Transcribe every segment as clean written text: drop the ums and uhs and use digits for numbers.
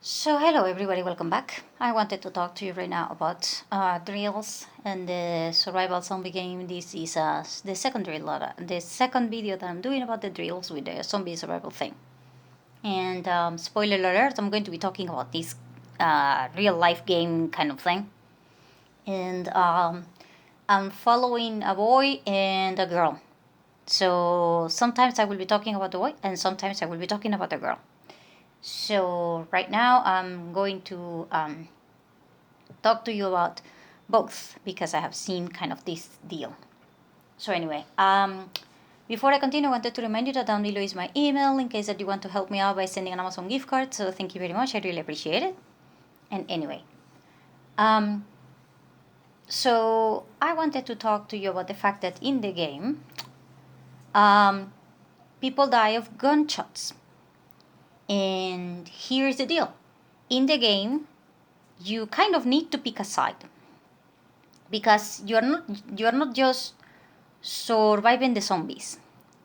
So hello everybody, welcome back. I wanted to talk to you right now about drills and the survival zombie game. This is the second drill, the second video that I'm doing about the drills with the zombie survival thing. And spoiler alert, I'm going to be talking about this real life game kind of thing. And I'm following a boy and a girl. So sometimes I will be talking about the boy and sometimes I will be talking about the girl. So right now I'm going to talk to you about both because I have seen kind of this deal. So anyway, before I continue, I wanted to remind you that down below is my email in case that you want to help me out by sending an Amazon gift card. So thank you very much. I really appreciate it. And anyway, so I wanted to talk to you about the fact that in the game, people die of gunshots. And here's the deal. In the game, you kind of need to pick a side because you're not just surviving the zombies.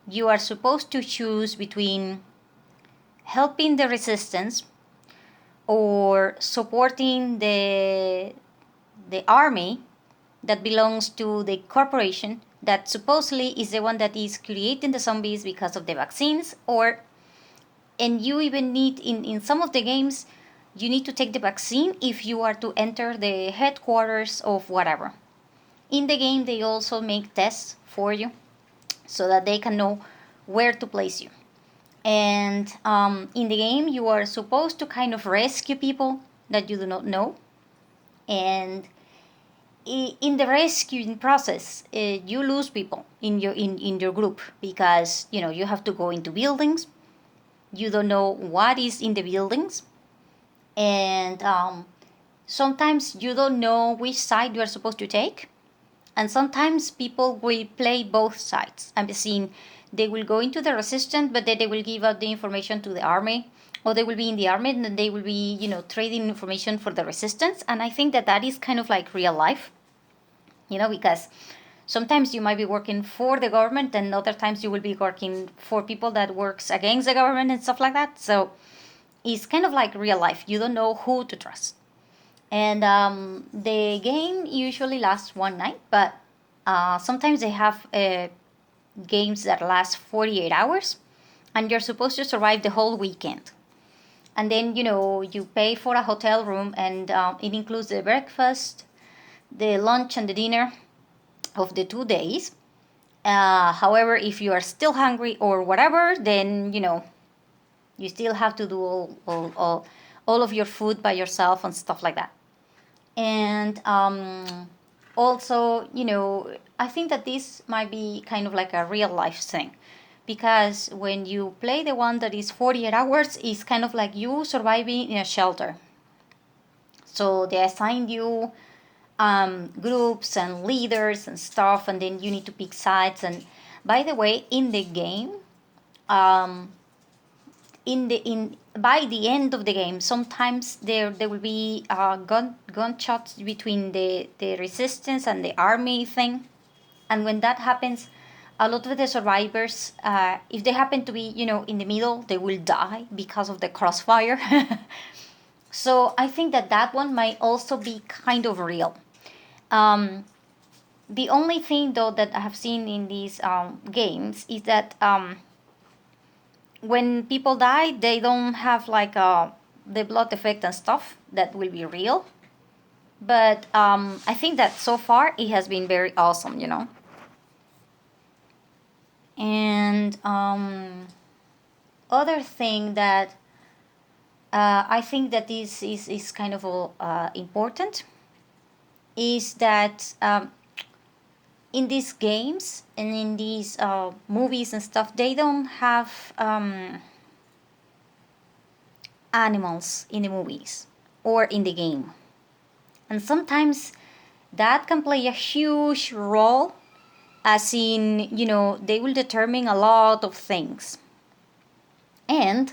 You are supposed to choose between helping the resistance or supporting the army that belongs to the corporation that supposedly is the one that is creating the zombies because of the vaccines. And you even need in some of the games you need to take the vaccine if you are to enter the headquarters of whatever. In the game they also make tests for you so that they can know where to place you. And in the game you are supposed to kind of rescue people that you do not know. And in the rescuing process you lose people in your group because you have to go into buildings. You don't know what is in the buildings, and sometimes you don't know which side you are supposed to take, and sometimes people will play both sides. I'm seeing they will go into the resistance, but then they will give out the information to the army, or they will be in the army and then they will be trading information for the resistance. And I think that is kind of like real life, because sometimes you might be working for the government and other times you will be working for people that works against the government and stuff like that. So it's kind of like real life. You don't know who to trust. And the game usually lasts one night, but sometimes they have games that last 48 hours and you're supposed to survive the whole weekend. And then you pay for a hotel room, and it includes the breakfast, the lunch and the dinner of the 2 days. However, if you are still hungry or whatever, then you still have to do all of your food by yourself and stuff like that. And also, I think that this might be kind of like a real life thing, because when you play the one that is 48 hours, it's kind of like you surviving in a shelter. So they assign you groups and leaders and stuff, and then you need to pick sides. And by the way, in the game, by the end of the game, sometimes there will be gunshots between the resistance and the army thing. And when that happens, a lot of the survivors, if they happen to be in the middle, they will die because of the crossfire. So I think that one might also be kind of real. The only thing though that I have seen in these games is that when people die, they don't have like the blood effect and stuff that will be real. But I think that so far it has been very awesome, And other thing that I think that this is kind of important is that in these games and in these movies and stuff, they don't have animals in the movies or in the game. And sometimes that can play a huge role, as in, they will determine a lot of things. And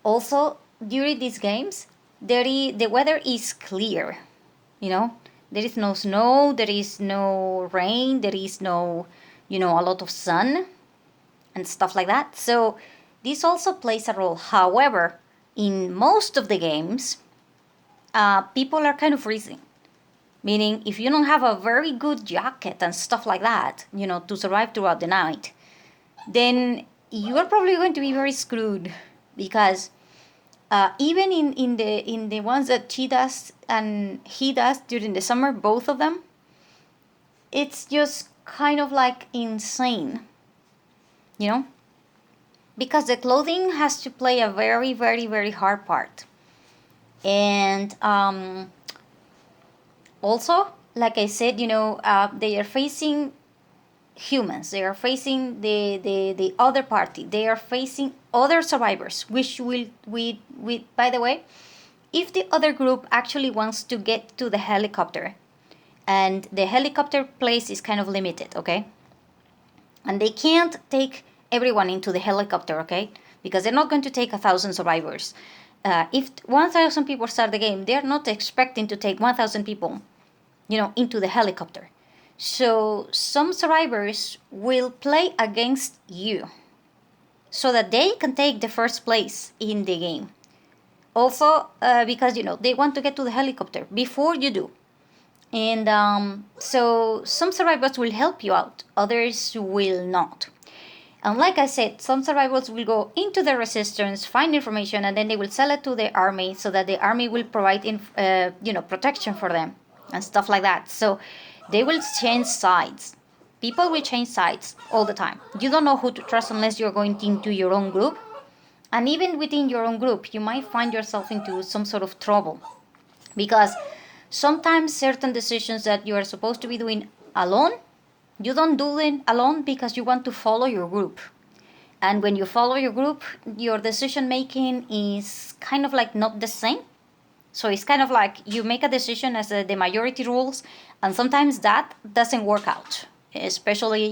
also, during these games, the weather is clear, There is no snow, there is no rain, there is no, a lot of sun and stuff like that. So this also plays a role. However, in most of the games, people are kind of freezing. Meaning, if you don't have a very good jacket and stuff like that, to survive throughout the night, then you are probably going to be very screwed, because even in the ones that she does and he does during the summer, both of them, it's just kind of like insane, because the clothing has to play a very, very, very hard part. And also, like I said, they are facing humans, they are facing the other party, they are facing other survivors, which by the way, if the other group actually wants to get to the helicopter, and the helicopter place is kind of limited, okay, and they can't take everyone into the helicopter, okay, because they're not going to take 1,000 survivors. If 1,000 people start the game, they're not expecting to take 1,000 people, into the helicopter. So some survivors will play against you so that they can take the first place in the game. Also, because, they want to get to the helicopter before you do. And so some survivors will help you out, others will not. And like I said, some survivors will go into the resistance, find information, and then they will sell it to the army so that the army will provide protection for them and stuff like that. So they will change sides. People will change sides all the time. You don't know who to trust unless you're going into your own group. And even within your own group, you might find yourself into some sort of trouble, because sometimes certain decisions that you are supposed to be doing alone, you don't do them alone because you want to follow your group. And when you follow your group, your decision making is kind of like not the same. So it's kind of like you make a decision as the majority rules, and sometimes that doesn't work out. Especially,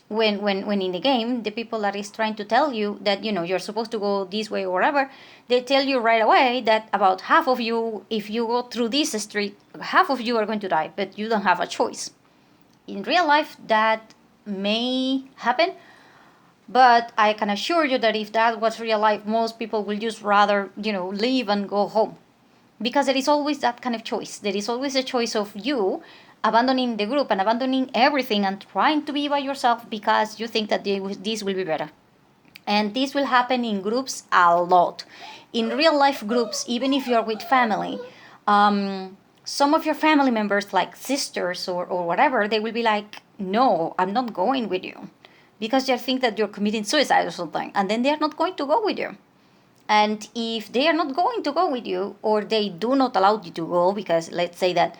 when in the game, the people that is trying to tell you that, you're supposed to go this way or whatever, they tell you right away that about half of you, if you go through this street, half of you are going to die, but you don't have a choice. In real life, that may happen, but I can assure you that if that was real life, most people will just rather, leave and go home. Because there is always that kind of choice. There is always a choice of you abandoning the group and abandoning everything and trying to be by yourself because you think that this will be better. And this will happen in groups a lot. In real life groups, even if you're with family, some of your family members, like sisters or whatever, they will be like, no, I'm not going with you. Because they think that you're committing suicide or something. And then they're not going to go with you. And if they are not going to go with you, or they do not allow you to go, because let's say that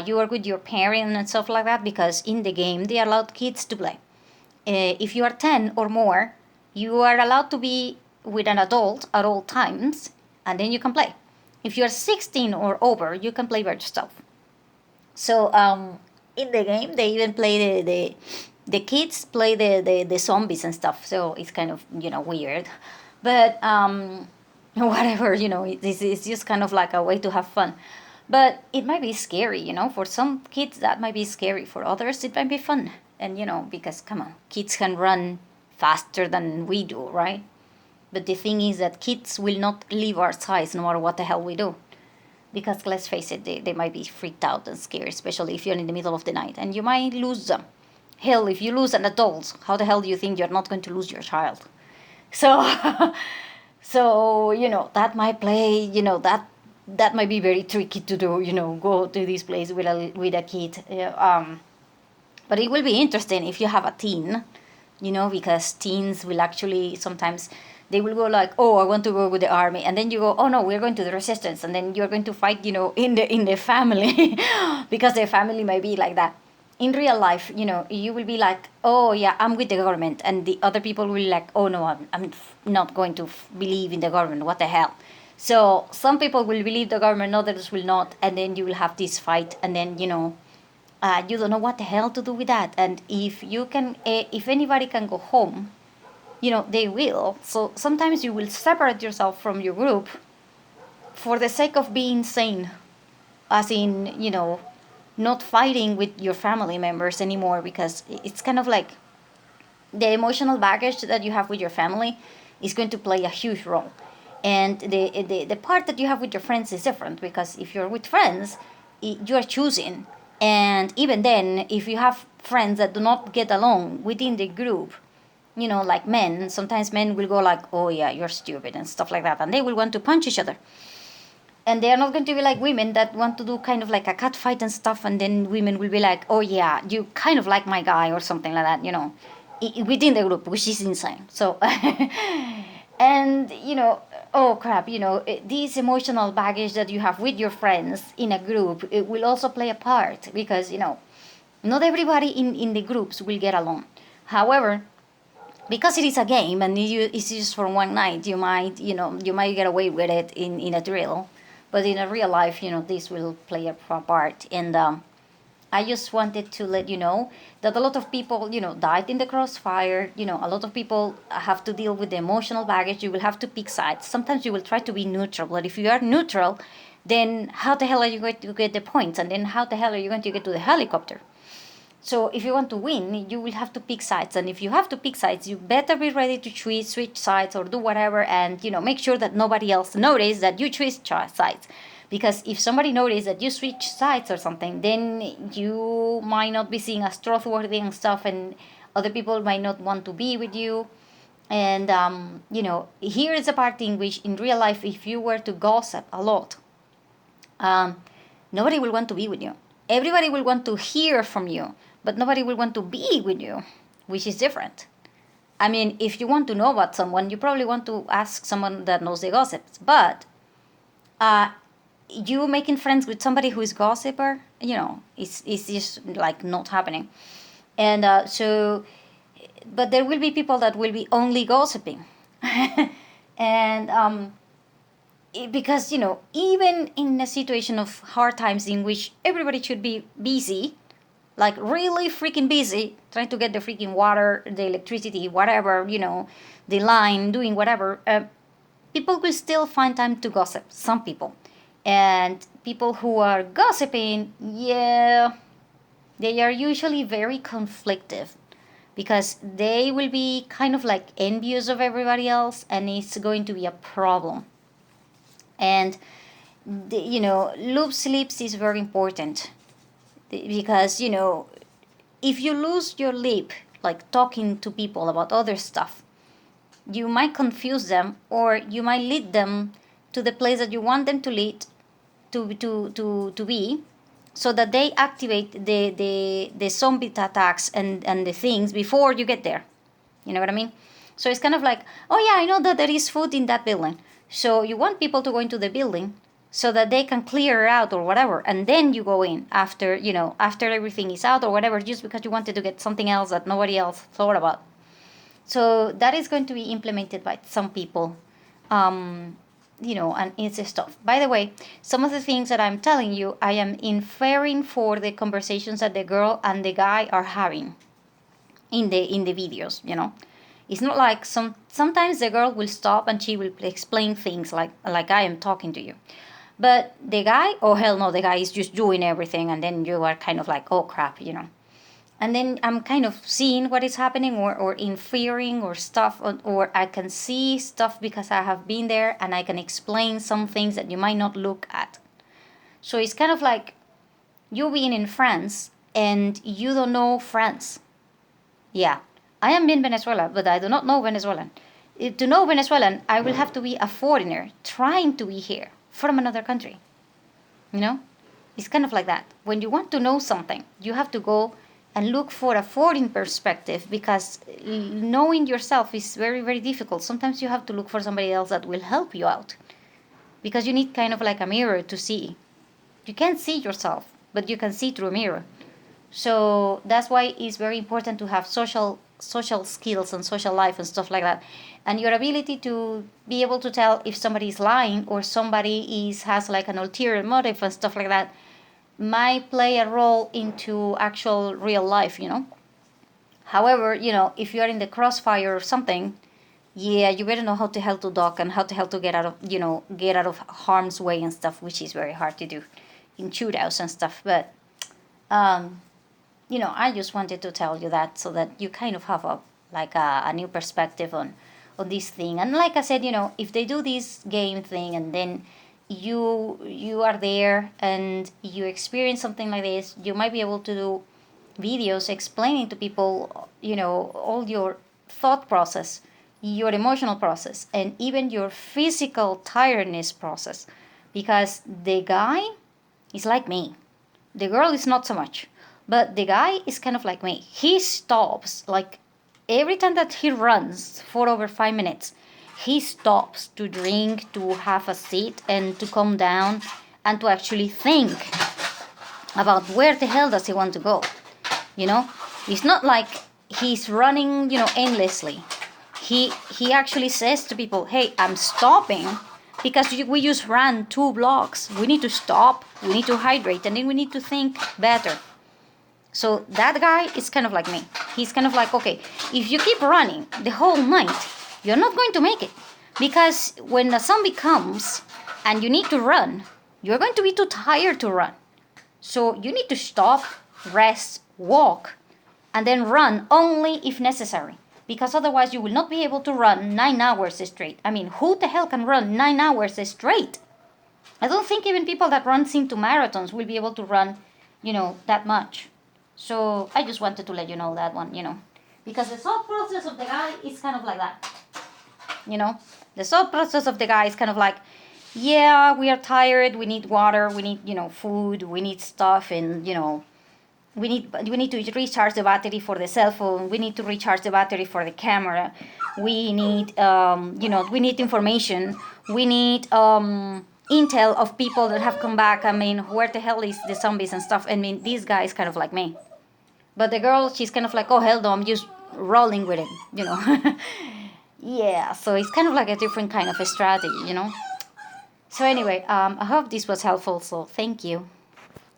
you are with your parent and stuff like that, because in the game they allowed kids to play. If you are 10 or more, you are allowed to be with an adult at all times, and then you can play. If you are 16 or over, you can play by yourself. So in the game, they even play the kids play the zombies and stuff. So it's kind of weird. But whatever, it's just kind of like a way to have fun. But it might be scary, for some kids that might be scary. For others, it might be fun. And, because, come on, kids can run faster than we do, right? But the thing is that kids will not leave our sides no matter what the hell we do. Because let's face it, they might be freaked out and scared, especially if you're in the middle of the night. And you might lose them. Hell, if you lose an adult, how the hell do you think you're not going to lose your child? So, that might play, that might be very tricky to do, go to this place with a kid. But it will be interesting if you have a teen, because teens will actually sometimes, they will go like, oh, I want to go with the army. And then you go, oh no, we're going to the resistance. And then you're going to fight, in the family, because the family might be like that. In real life, you will be like, oh yeah, I'm with the government, and the other people will be like, oh no, I'm not going to believe in the government, what the hell. So some people will believe the government, others will not, and then you will have this fight, and then you don't know what the hell to do with that. And if anybody can go home, they will. So sometimes you will separate yourself from your group for the sake of being sane, as in, not fighting with your family members anymore, because it's kind of like the emotional baggage that you have with your family is going to play a huge role. And the part that you have with your friends is different, because if you're with friends, you are choosing. And even then, if you have friends that do not get along within the group, like men, sometimes men will go like, oh yeah, you're stupid and stuff like that, and they will want to punch each other. And they are not going to be like women that want to do kind of like a cat fight and stuff, and then women will be like, oh yeah, you kind of like my guy or something like that, within the group, which is insane. So, and oh crap, this emotional baggage that you have with your friends in a group, it will also play a part, because not everybody in the groups will get along. However, because it is a game and it's just for one night, you might get away with it in a drill, but in a real life, this will play a part. And I just wanted to let you know that a lot of people, died in the crossfire. A lot of people have to deal with the emotional baggage. You will have to pick sides. Sometimes you will try to be neutral, but if you are neutral, then how the hell are you going to get the points? And then how the hell are you going to get to the helicopter? So if you want to win, you will have to pick sides. And if you have to pick sides, you better be ready to switch sides or do whatever, and make sure that nobody else notices that you switch sides. Because if somebody notices that you switch sides or something, then you might not be seen as trustworthy and stuff, and other people might not want to be with you. And here is a part in which, in real life, if you were to gossip a lot, nobody will want to be with you. Everybody will want to hear from you, but nobody will want to be with you, which is different. I mean, if you want to know about someone, you probably want to ask someone that knows the gossips. But you making friends with somebody who is gossiper, it's just like not happening. And but there will be people that will be only gossiping. And because even in a situation of hard times in which everybody should be busy, like really freaking busy, trying to get the freaking water, the electricity, whatever, the line, doing whatever, people will still find time to gossip. Some people. And people who are gossiping, yeah, they are usually very conflictive, because they will be kind of like envious of everybody else, and it's going to be a problem. And loose sleeps is very important, because if you lose your lip, like talking to people about other stuff, you might confuse them, or you might lead them to the place that you want them to lead to be, so that they activate the zombie attacks and the things before you get there. You know what I mean? So it's kind of like, oh yeah, I know that there is food in that building, so you want people to go into the building so that they can clear out or whatever, and then you go in after after everything is out or whatever, just because you wanted to get something else that nobody else thought about. So that is going to be implemented by some people, and it's stuff. By the way, some of the things that I'm telling you, I am inferring for the conversations that the girl and the guy are having in the videos. It's not like sometimes the girl will stop and she will explain things like I am talking to you. But the guy, oh hell no, the guy is just doing everything, and then you are kind of like, oh crap. And then I'm kind of seeing what is happening, or inferring or stuff, or I can see stuff because I have been there, and I can explain some things that you might not look at. So it's kind of like you being in France and you don't know France. Yeah, I am in Venezuela, but I do not know Venezuelan. To know Venezuelan, I will have to be a foreigner trying to be here from another country. It's kind of like that. When you want to know something, you have to go and look for a foreign perspective, because knowing yourself is very, very difficult. Sometimes you have to look for somebody else that will help you out, because you need kind of like a mirror to see. You can't see yourself, but you can see through a mirror. So that's why it's very important to have social skills and social life and stuff like that, and your ability to be able to tell if somebody is lying or somebody has like an ulterior motive and stuff like that might play a role into actual real life. However, if you are in the crossfire or something, yeah, you better know how the hell to duck and how the hell to get out of harm's way and stuff, which is very hard to do in shootouts and stuff. But I just wanted to tell you that, so that you kind of have a new perspective on this thing. And like I said, if they do this game thing and then you are there and you experience something like this, you might be able to do videos explaining to people, all your thought process, your emotional process, and even your physical tiredness process. Because the guy is like me. The girl is not so much. But the guy is kind of like me. He stops, like every time that he runs for over 5 minutes, he stops to drink, to have a seat, and to calm down, and to actually think about where the hell does he want to go. It's not like he's running, aimlessly. He actually says to people, hey, I'm stopping because we just ran 2 blocks. We need to stop, we need to hydrate, and then we need to think better. So that guy is kind of like me. He's kind of like, okay, if you keep running the whole night, you're not going to make it. Because when the zombie comes and you need to run, you're going to be too tired to run. So you need to stop, rest, walk, and then run only if necessary. Because otherwise you will not be able to run 9 hours straight. I mean, who the hell can run 9 hours straight? I don't think even people that run into marathons will be able to run, that much. So I just wanted to let you know that one, Because the thought process of the guy is kind of like that. The thought process of the guy is kind of like, yeah, we are tired, we need water, we need, food, we need stuff, and, we need to recharge the battery for the cell phone, we need to recharge the battery for the camera, we need, we need information, we need intel of people that have come back. I mean, where the hell is the zombies and stuff? I mean, this guy is kind of like me. But the girl, she's kind of like, oh, hell no, I'm just rolling with it, Yeah, so it's kind of like a different kind of a strategy, So anyway, I hope this was helpful, so thank you.